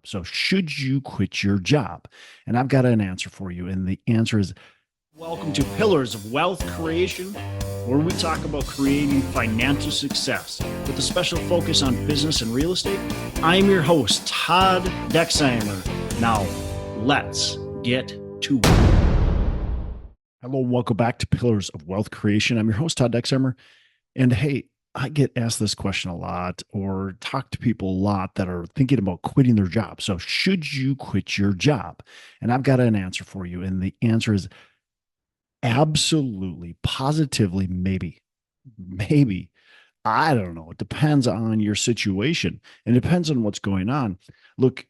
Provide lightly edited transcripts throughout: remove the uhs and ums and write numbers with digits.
So should you quit your job? And I've got an answer for you. And the answer is welcome to Pillars of Wealth Creation, where we talk about creating financial success with a special focus on business and real estate. I'm your host, Todd Dexheimer. Now, let's get to it. Hello, and welcome back to Pillars of Wealth Creation. I'm your host, Todd Dexheimer. And hey, I get asked this question a lot or talk to people a lot that are thinking about quitting their job. So, should you quit your job? And I've got an answer for you. And the answer is absolutely, positively, maybe. Maybe. I don't know. It depends on your situation and it depends on what's going on. Look,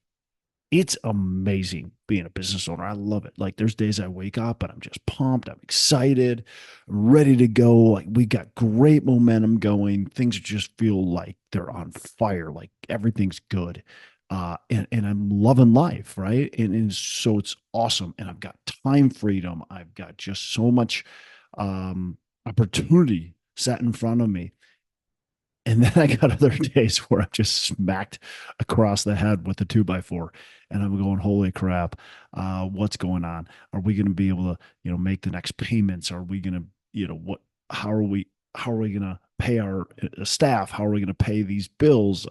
it's amazing being a business owner. I love it. Like there's days I wake up and I'm just pumped. I'm excited, I'm ready to go. Like we got great momentum going. Things just feel like they're on fire. Like everything's good. And I'm loving life, right? And so it's awesome. And I've got time freedom. I've got just so much opportunity set in front of me. And then I got other days where I'm just smacked across the head with a 2x4, and I'm going, "Holy crap! What's going on? Are we going to be able to, make the next payments? Are we going to, what? How are we? How are we going to pay our staff? How are we going to pay these bills?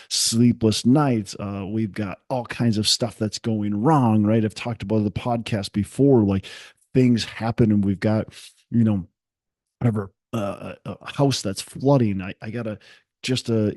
Sleepless nights. We've got all kinds of stuff that's going wrong, right? I've talked about the podcast before, like things happen, and we've got, whatever a house that's flooding. I got a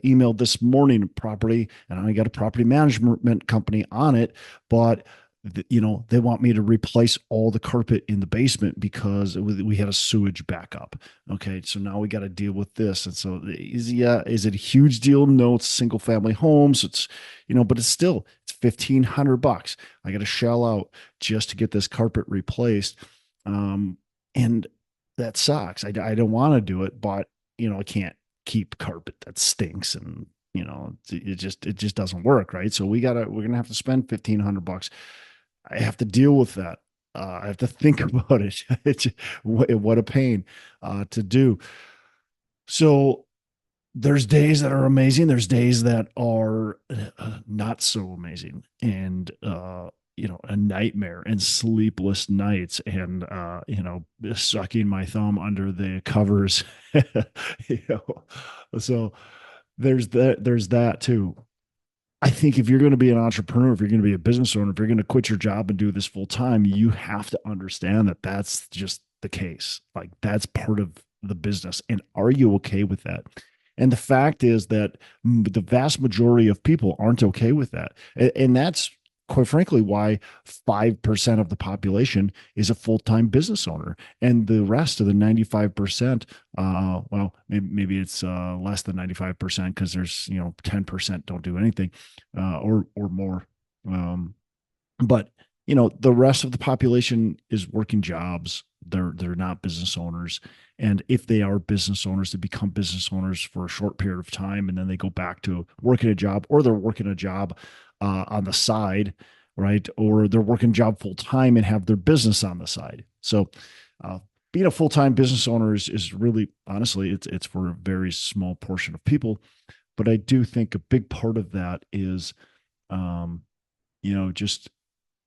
email this morning property, and I got a property management company on it, but they want me to replace all the carpet in the basement because we had a sewage backup. Okay, so now we got to deal with this. And so is it a huge deal? No, it's single family homes. It's but it's $1,500. I got to shell out just to get this carpet replaced. And that sucks. I don't want to do it, but I can't keep carpet that stinks, and it just doesn't work, right? So we're gonna have to spend $1,500. I have to deal with that. I have to think about it. What a pain to do. So there's days that are amazing. There's days that are not so amazing, and a nightmare and sleepless nights and sucking my thumb under the covers. you know so there's that too. I think if you're going to be an entrepreneur, if you're going to be a business owner, if you're going to quit your job and do this full time, you have to understand that that's just the case. Like that's part of the business. And are you okay with that? And the fact is that the vast majority of people aren't okay with that. And that's quite frankly why 5% of the population is a full-time business owner, and the rest of the 95%, well, maybe it's less than 95% because there's 10% don't do anything, or more. But the rest of the population is working jobs. They're not business owners. And if they are business owners, they become business owners for a short period of time, and then they go back to working a job, or they're working a job on the side, right? Or they're working a job full time and have their business on the side. So being a full-time business owner is really, honestly, it's for a very small portion of people. But I do think a big part of that is, just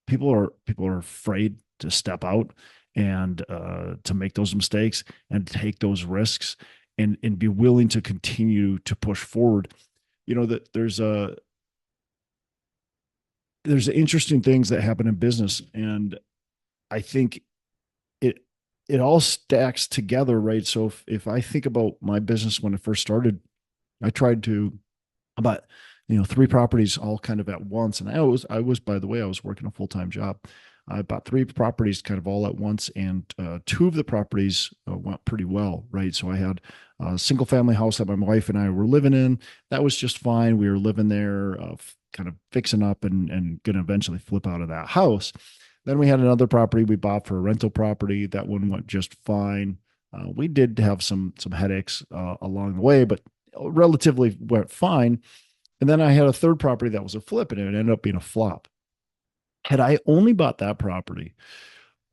people are afraid to step out and to make those mistakes and take those risks and be willing to continue to push forward. That there's interesting things that happen in business, and I think it all stacks together, right? So if I think about my business when it first started, I tried to about 3 properties all kind of at once, and I was by the way, I was working a full-time job. I bought 3 properties kind of all at once, and 2 of the properties went pretty well, right? So I had a single family house that my wife and I were living in. That was just fine. We were living there, kind of fixing up and going to eventually flip out of that house. Then we had another property we bought for a rental property. That one went just fine. We did have some headaches along the way, but relatively went fine. And then I had a third property that was a flip, and it ended up being a flop. Had I only bought that property,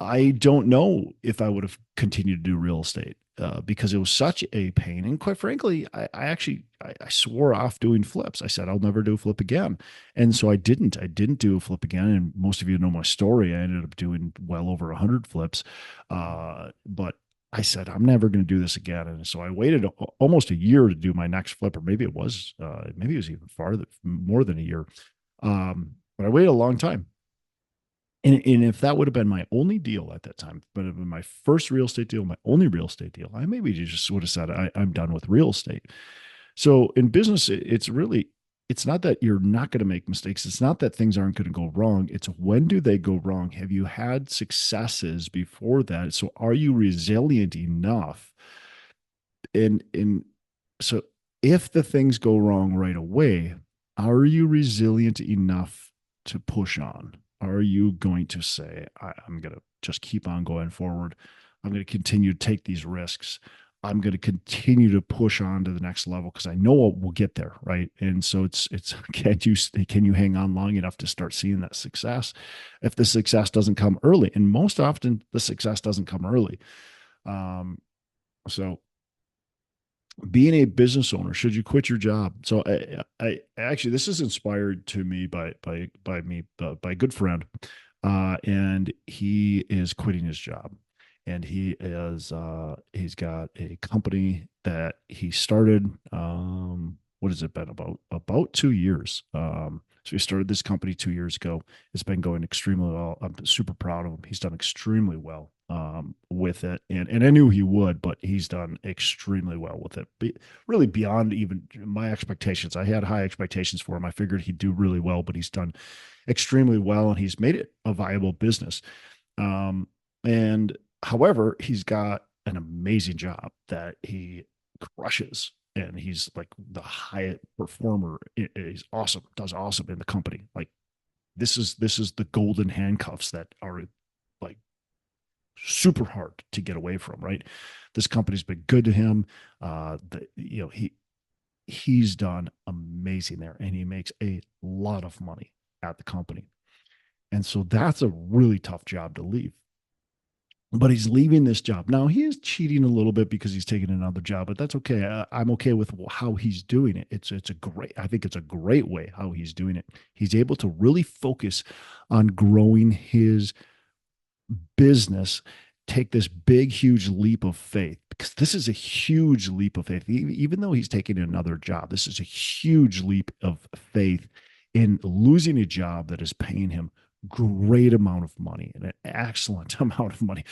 I don't know if I would have continued to do real estate. because it was such a pain. And quite frankly, I swore off doing flips. I said, I'll never do a flip again. And so I didn't do a flip again. And most of you know my story. I ended up doing well over 100 flips. But I said, I'm never going to do this again. And so I waited almost a year to do my next flip, or maybe it was even farther, more than a year. But I waited a long time. And if that would have been my only deal at that time, but it would been my first real estate deal, my only real estate deal, I maybe just would have said, I'm done with real estate. So in business, it's really, it's not that you're not going to make mistakes. It's not that things aren't going to go wrong. It's when do they go wrong? Have you had successes before that? So are you resilient enough? And so if the things go wrong right away, are you resilient enough to push on? Are you going to say, I'm going to just keep on going forward? I'm going to continue to take these risks. I'm going to continue to push on to the next level because I know we'll get there, right? And so it's can you hang on long enough to start seeing that success? If the success doesn't come early, and most often the success doesn't come early, um, so being a business owner, should you quit your job? So I actually, this is inspired to me by a good friend, and he is quitting his job, and he's got a company that he started. What has it been about 2 years? So he started this company 2 years ago. It's been going extremely well. I'm super proud of him. He's done extremely well with it, and I knew he would, but he's done extremely well with it. Really beyond even my expectations. I had high expectations for him. I figured he'd do really well, but he's done extremely well, and he's made it a viable business. And however, he's got an amazing job that he crushes, and he's like the highest performer. He's awesome, does awesome in the company. Like this is the golden handcuffs that are like super hard to get away from, right? This company's been good to him. He's done amazing there, and he makes a lot of money at the company. And so that's a really tough job to leave. But he's leaving this job. Now he is cheating a little bit because he's taking another job, but that's okay. I'm okay with how he's doing it. I think it's a great way how he's doing it. He's able to really focus on growing his business, take this big, huge leap of faith, because this is a huge leap of faith. Even though he's taking another job, this is a huge leap of faith in losing a job that is paying him great amount of money, and an excellent amount of money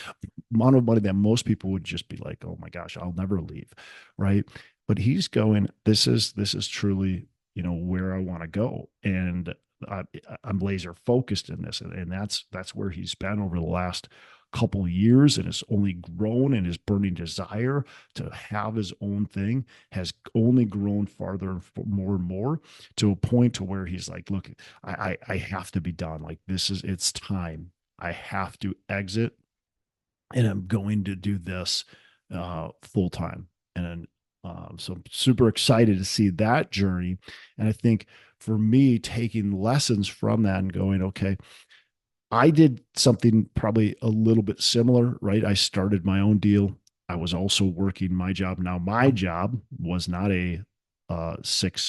that most people would just be like, oh my gosh, I'll never leave, right? But he's going, this is truly, where I want to go. And I, I'm laser focused in this, and that's where he's been over the last couple of years, and has only grown, and his burning desire to have his own thing has only grown farther and more and more, to a point to where he's like, look, I have to be done. Like it's time. I have to exit, and I'm going to do this full time. And so I'm super excited to see that journey. And I think for me, taking lessons from that and going, okay, I did something probably a little bit similar, right? I started my own deal. I was also working my job. Now, my job was not a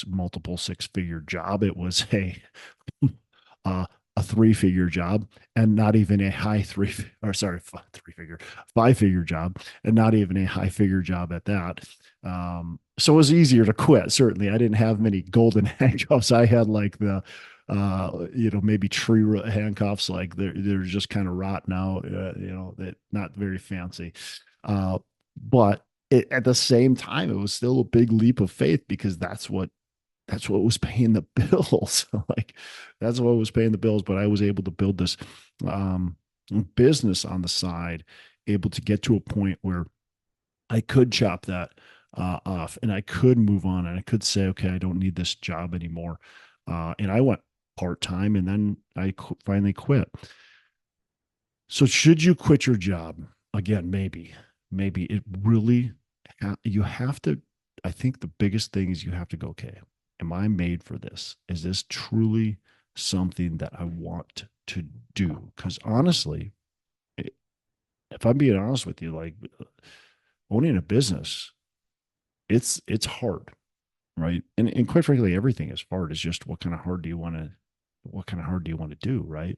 multiple six-figure job. It was uh, a three-figure job, and not even a high three-figure, five-figure job, and not even a high-figure job at that. So it was easier to quit. Certainly, I didn't have many golden handcuffs. I had like the maybe tree handcuffs, like they're just kind of rotten out, that not very fancy. But at the same time, it was still a big leap of faith, because that's what was paying the bills. Like that's what was paying the bills. But I was able to build this um, business on the side, able to get to a point where I could chop that off, and I could move on, and I could say, okay, I don't need this job anymore. And I went part time, and then I finally quit. So, should you quit your job again? Maybe it really, you have to. I think the biggest thing is you have to go, okay, am I made for this? Is this truly something that I want to do? Because honestly, if I'm being honest with you, like owning a business, it's hard, right? And quite frankly, everything is hard. It's just what kind of hard do you want to do, right?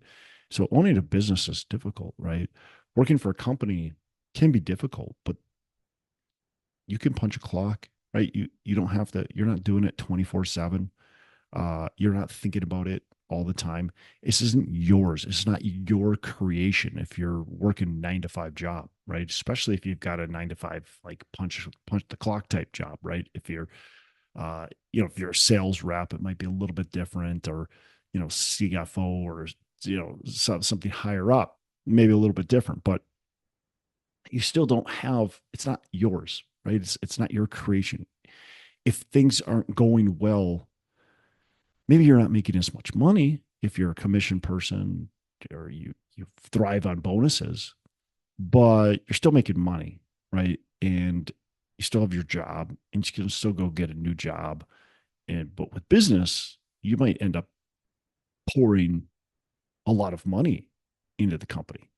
So owning a business is difficult, right? Working for a company can be difficult, but you can punch a clock, right? You don't have to, you're not doing it 24/7. You're not thinking about it all the time. This isn't yours. It's not your creation if you're working 9 to 5 job, right? Especially if you've got a 9 to 5 like punch the clock type job, right? If you're if you're a sales rep, it might be a little bit different, or CFO, or something higher up, maybe a little bit different, but you still don't have, it's not yours, right? It's not your creation. If things aren't going well, maybe you're not making as much money if you're a commission person, or you thrive on bonuses, but you're still making money, right? And you still have your job, and you can still go get a new job. And but with business, you might end up pouring a lot of money into the company.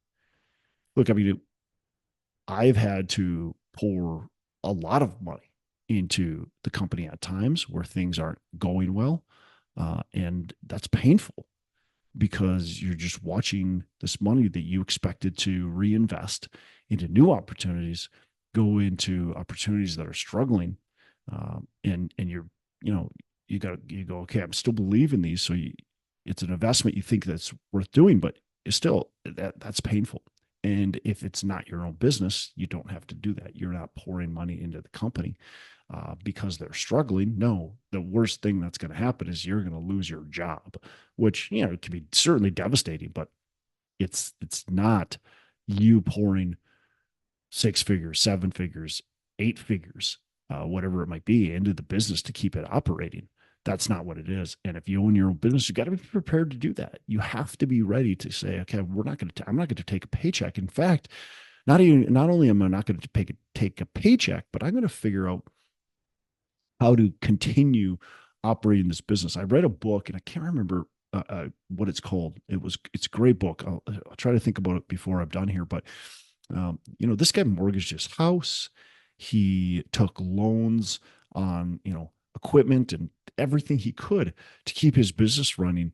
Look, I mean, I've had to pour a lot of money into the company at times where things aren't going well. And that's painful because you're just watching this money that you expected to reinvest into new opportunities go into opportunities that are struggling. And you know, you go, okay, I'm still believing these. So it's an investment you think that's worth doing, but it's still that's painful. And if it's not your own business, you don't have to do that. You're not pouring money into the company because they're struggling. No, the worst thing that's going to happen is you're going to lose your job, which it can be certainly devastating, but it's not you pouring 6 figures, 7 figures, 8 figures, whatever it might be, into the business to keep it operating. That's not what it is. And if you own your own business, you got to be prepared to do that. You have to be ready to say, okay, I'm not going to take a paycheck. In fact, not only am I not going to take a paycheck, but I'm going to figure out how to continue operating this business. I read a book, and I can't remember what it's called. It's a great book. I'll try to think about it before I'm done here. But this guy mortgaged his house. He took loans on equipment and everything he could to keep his business running.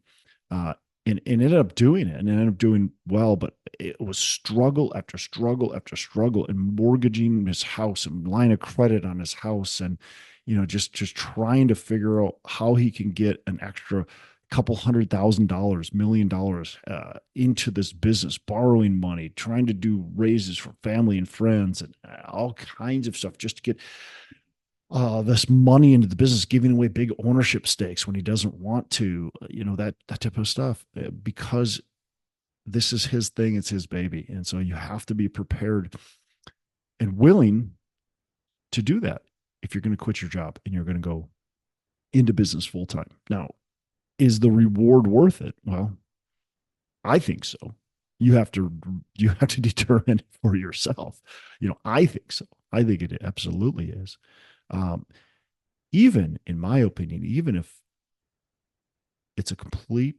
And ended up doing it, and ended up doing well, but it was struggle after struggle after struggle, and mortgaging his house and line of credit on his house, and just trying to figure out how he can get an extra couple $100,000, $1 million into this business, borrowing money, trying to do raises for family and friends, and all kinds of stuff just to get this money into the business, giving away big ownership stakes when he doesn't want to, that type of stuff, because this is his thing, it's his baby. And so you have to be prepared and willing to do that if you're going to quit your job and you're going to go into business full time. Now, is the reward worth it? Well, I think so. You have to determine for yourself. I think so. I think it absolutely is. Even in my opinion, even if it's a complete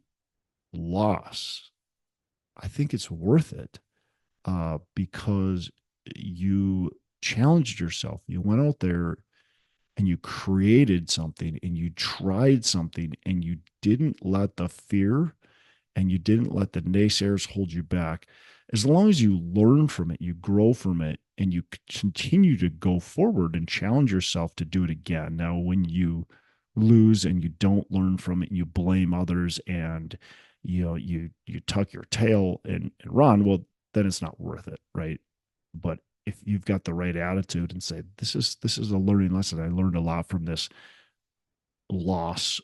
loss, I think it's worth it because you challenged yourself. You went out there and you created something, and you tried something, and you didn't let the fear and you didn't let the naysayers hold you back. As long as you learn from it, you grow from it, and you continue to go forward and challenge yourself to do it again. Now, when you lose and you don't learn from it, and you blame others, and you tuck your tail and run, well, then it's not worth it, right? But if you've got the right attitude and say, this is a learning lesson. I learned a lot from this loss,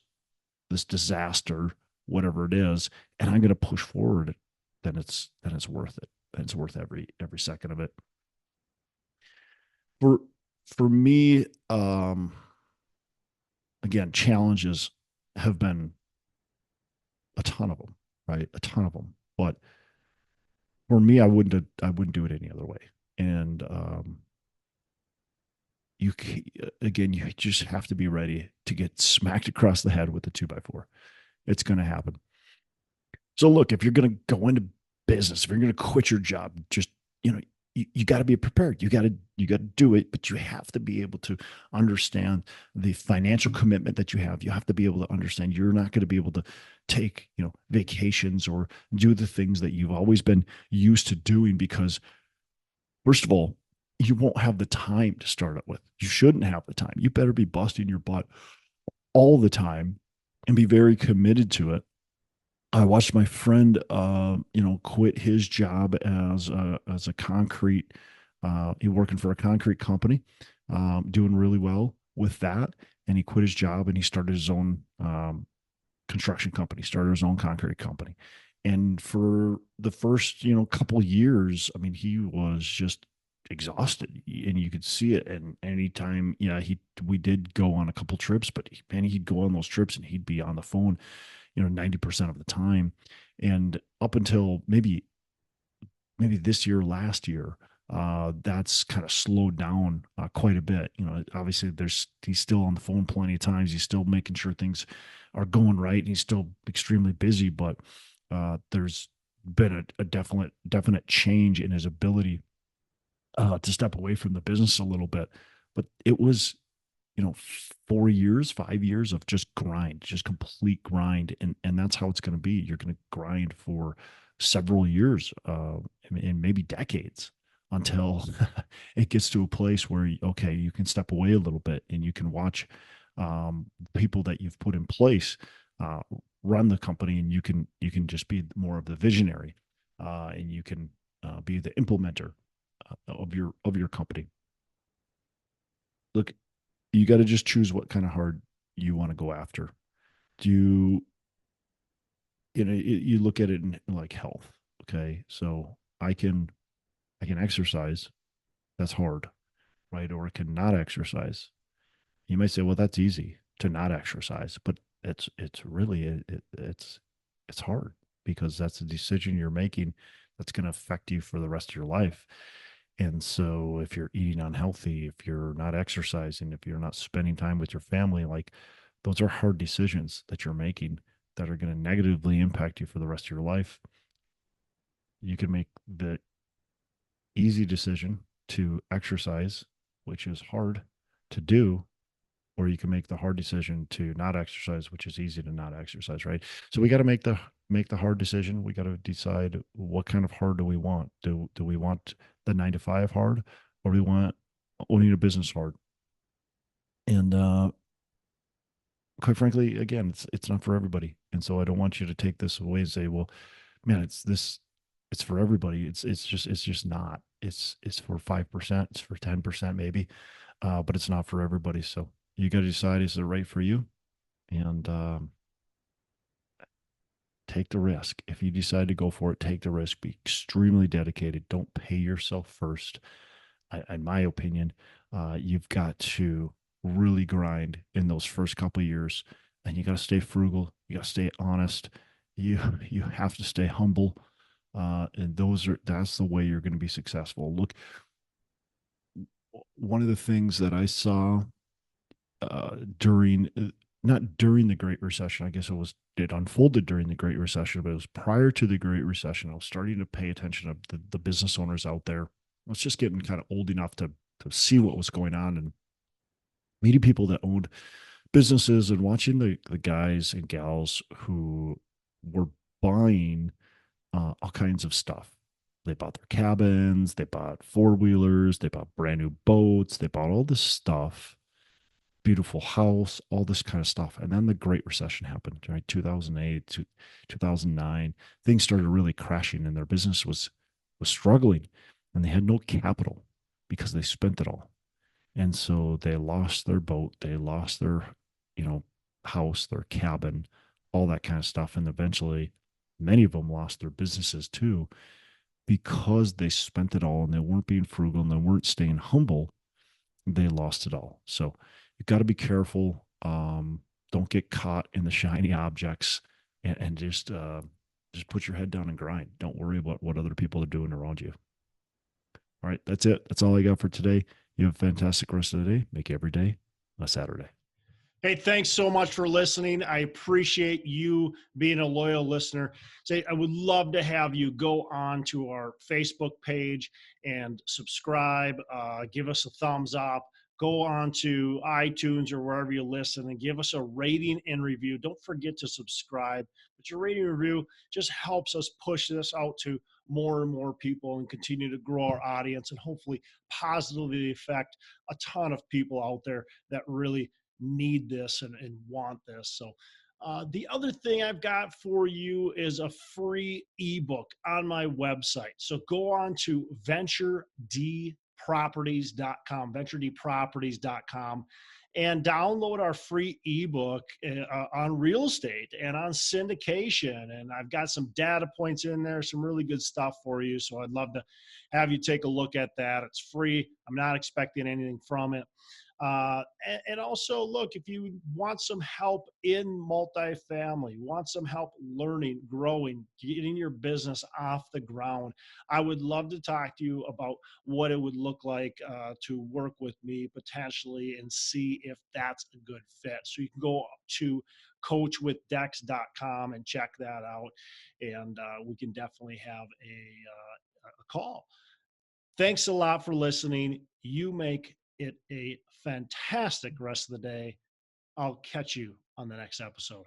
this disaster, whatever it is, and I'm going to push forward, then it's worth it. And it's worth every second of it. For me, again, challenges have been a ton of them, right? A ton of them. But for me, I wouldn't do it any other way. And you just have to be ready to get smacked across the head with a 2x4. It's going to happen. So look, if you're going to go into business, if you're going to quit your job, just you got to be prepared. You got to do it, but you have to be able to understand the financial commitment that you have. You have to be able to understand you're not going to be able to take, vacations or do the things that you've always been used to doing because first of all, you won't have the time to start it with. You shouldn't have the time. You better be busting your butt all the time and be very committed to it. I watched my friend, quit his job as a concrete, he working for a concrete company, doing really well with that, and he quit his job and he started his own construction company, started his own concrete company, and for the first couple years, I mean, he was just exhausted, and you could see it. And anytime, he we did go on a couple trips, but man, he'd go on those trips and he'd be on the phone 90% of the time. And up until maybe this year, last year, that's kind of slowed down quite a bit. Obviously he's still on the phone plenty of times. He's still making sure things are going right, and he's still extremely busy. But there's been a definite change in his ability to step away from the business a little bit. But it was 4 years, 5 years of just grind, just complete grind. And that's how it's going to be. You're going to grind for several years, and maybe decades until it gets to a place where, okay, you can step away a little bit and you can watch people that you've put in place uh, run the company, and you can just be more of the visionary, and you can be the implementer of your company. Look, you got to just choose what kind of hard you want to go after. Do you look at it in like health? Okay, so I can exercise. That's hard, right? Or I can not exercise. You might say, well, that's easy to not exercise, but it's really it's hard because that's a decision you're making that's going to affect you for the rest of your life. And so if you're eating unhealthy, if you're not exercising, if you're not spending time with your family, like those are hard decisions that you're making that are going to negatively impact you for the rest of your life. You can make the easy decision to exercise, which is hard to do, or you can make the hard decision to not exercise, which is easy to not exercise, right? So we got to make the hard decision. We got to decide what kind of hard do we want. Do we want the 9 to 5 hard, or we want owning a business hard? And quite frankly, again, it's not for everybody. And so I don't want you to take this away and say, well, man, it's for everybody. It's just not. It's for 5%, it's for 10% maybe, but it's not for everybody. So you got to decide, is it right for you? And take the risk. If you decide to go for it, take the risk. Be extremely dedicated. Don't pay yourself first. In my opinion, you've got to really grind in those first couple of years, and you got to stay frugal. You got to stay honest. You you have to stay humble, and that's the way you're going to be successful. Look, one of the things that I saw during not during the Great Recession. I guess it unfolded during the Great Recession, but it was prior to the Great Recession. I was starting to pay attention to the business owners out there. I was just getting kind of old enough to see what was going on and meeting people that owned businesses and watching the guys and gals who were buying all kinds of stuff. They bought their cabins, they bought four wheelers, they bought brand new boats, they bought all this stuff, beautiful house, all this kind of stuff. And then the Great Recession happened, right? 2008 to 2009. Things started really crashing and their business was struggling, and they had no capital because they spent it all. And so they lost their boat, they lost their, you know, house, their cabin, all that kind of stuff. And eventually many of them lost their businesses too because they spent it all and they weren't being frugal and they weren't staying humble. They lost it all. So you've got to be careful. Don't get caught in the shiny objects, and just put your head down and grind. Don't worry about what other people are doing around you. All right, that's it. That's all I got for today. You have a fantastic rest of the day. Make every day a Saturday. Hey, thanks so much for listening. I appreciate you being a loyal listener. Say, I would love to have you go on to our Facebook page and subscribe. Give us a thumbs up. Go on to iTunes or wherever you listen and give us a rating and review. Don't forget to subscribe. But your rating and review just helps us push this out to more and more people and continue to grow our audience and hopefully positively affect a ton of people out there that really need this and want this. So, the other thing I've got for you is a free ebook on my website. So go on to venturedproperties.com, venturedproperties.com, and download our free ebook on real estate and on syndication. And I've got some data points in there, some really good stuff for you. So I'd love to have you take a look at that. It's free. I'm not expecting anything from it. And also, look, if you want some help in multifamily, want some help learning, growing, getting your business off the ground, I would love to talk to you about what it would look like to work with me potentially and see if that's a good fit. So you can go to coachwithdex.com and check that out. And we can definitely have a call. Thanks a lot for listening. You make it a fantastic rest of the day. I'll catch you on the next episode.